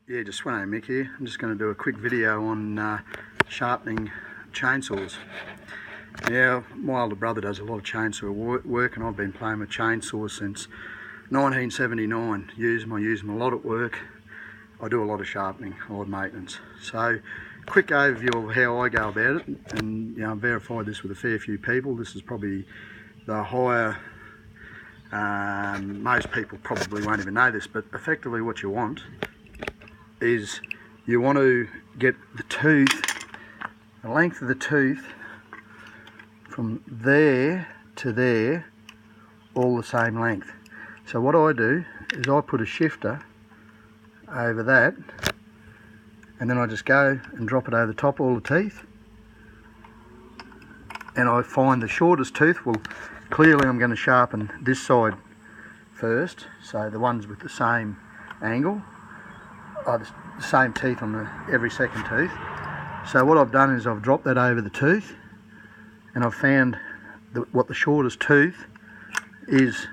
Yeah, just Swano Mick here. I'm just going to do a quick video on sharpening chainsaws. Now, my older brother does a lot of chainsaw work, and I've been playing with chainsaws since 1979. I use them a lot at work. I do a lot of sharpening, a lot of maintenance. So, quick overview of how I go about it, and I've verified this with a fair few people. This is probably the higher, most people probably won't even know this, but effectively what you want is you want to get the tooth, the length of the tooth from there to there, all the same length. So what I do is I put a shifter over that, and then I just go and drop it over the top of all the teeth, and I find the shortest tooth. Well, clearly I'm going to sharpen this side first, so the ones with the same angle, the same teeth on every second tooth. So what I've done is I've dropped that over the tooth, and I've found what the shortest tooth is,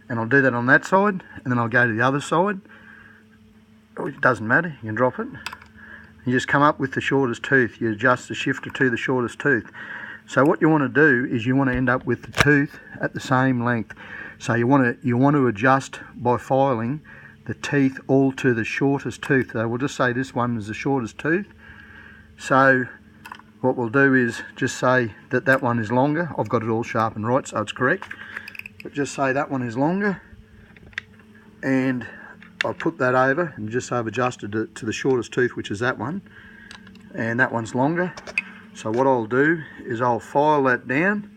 and I'll do that on that side, and then I'll go to the other side. It doesn't matter, you can drop it. You just come up with the shortest tooth, you adjust the shifter to the shortest tooth. So what you want to do is you want to end up with the tooth at the same length. So you want to adjust by filing the teeth all to the shortest tooth. So we'll just say this one is the shortest tooth. So what we'll do is just say that that one is longer. I've got it all sharpened right, so it's correct. But just say that one is longer, and I'll put that over and just say I've adjusted it to the shortest tooth, which is that one, and that one's longer. So what I'll do is I'll file that down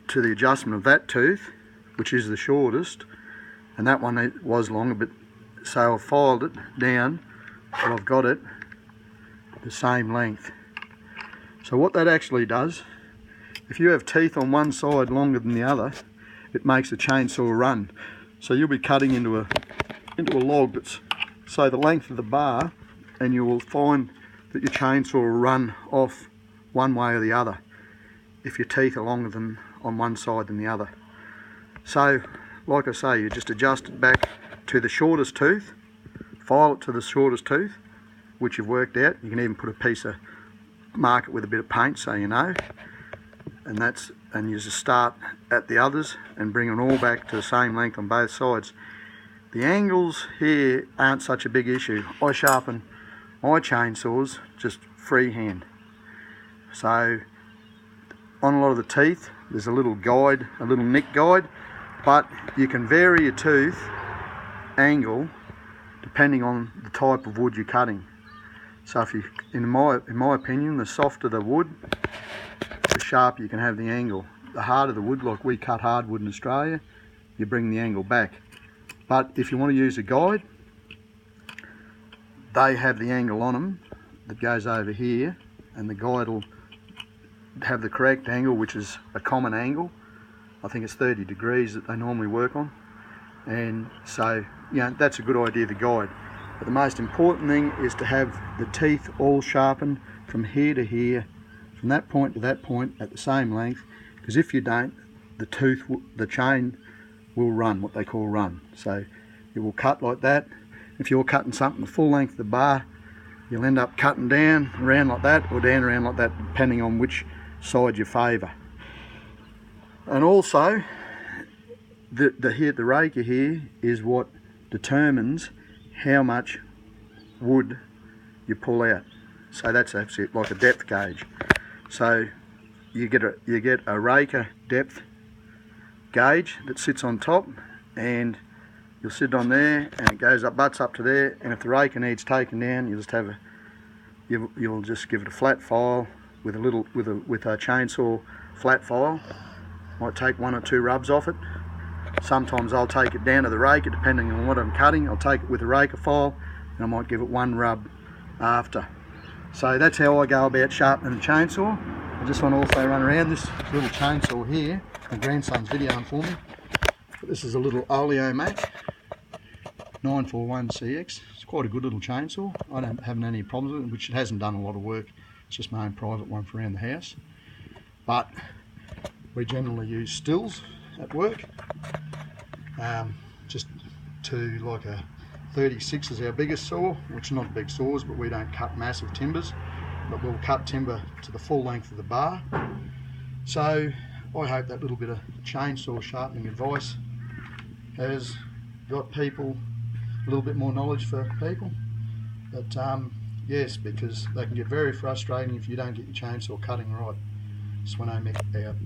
to the adjustment of that tooth, which is the shortest, and that one was longer, but so I've filed it down till I've got it the same length. So what that actually does, if you have teeth on one side longer than the other, it makes the chainsaw run. So you'll be cutting into a log that's, say, the length of the bar, and you will find that your chainsaw will run off one way or the other if your teeth are longer than on one side than the other. So, like I say, you just adjust it back to the shortest tooth, file it to the shortest tooth, which you've worked out. You can even put a piece of, mark it with a bit of paint so you know, and you just start at the others and bring them all back to the same length on both sides. The angles here aren't such a big issue. I sharpen my chainsaws just freehand. So on a lot of the teeth there's a little guide, a little nick guide, but you can vary your tooth angle depending on the type of wood you're cutting. So if you, in my opinion, the softer the wood, the sharper you can have the angle. The harder the wood, like we cut hardwood in Australia, you bring the angle back. But if you want to use a guide, they have the angle on them that goes over here, and the guide will have the correct angle, which is a common angle. I think it's 30 degrees that they normally work on, and so that's a good idea, the guide. But the most important thing is to have the teeth all sharpened from here to here, from that point to that point at the same length, because if you don't, the chain will run, what they call run. So it will cut like that. If you're cutting something the full length of the bar, you'll end up cutting down around like that, or down around like that, depending on which side you favour. And also, the raker here is what determines how much wood you pull out. So that's actually like a depth gauge. So you get a raker depth gauge that sits on top, and you'll sit on there, and it goes up, butts up to there. And if the raker needs taken down, you'll just give it a flat file with a chainsaw flat file. Might take one or two rubs off it. Sometimes I'll take it down to the raker, depending on what I'm cutting. I'll take it with a raker file, and I might give it one rub after. So that's how I go about sharpening a chainsaw. I just want to also run around this little chainsaw here. My grandson's videoing for me. But this is a little Oleomac 941CX. It's quite a good little chainsaw. I don't have any problems with it, which it hasn't done a lot of work. It's just my own private one for around the house. But we generally use stills at work, just to like a 36 is our biggest saw, which is not big saws, but we don't cut massive timbers, but we'll cut timber to the full length of the bar. So I hope that little bit of chainsaw sharpening advice has got people a little bit more knowledge for people. But yes, because they can get very frustrating if you don't get your chainsaw cutting right. Swino Mick out.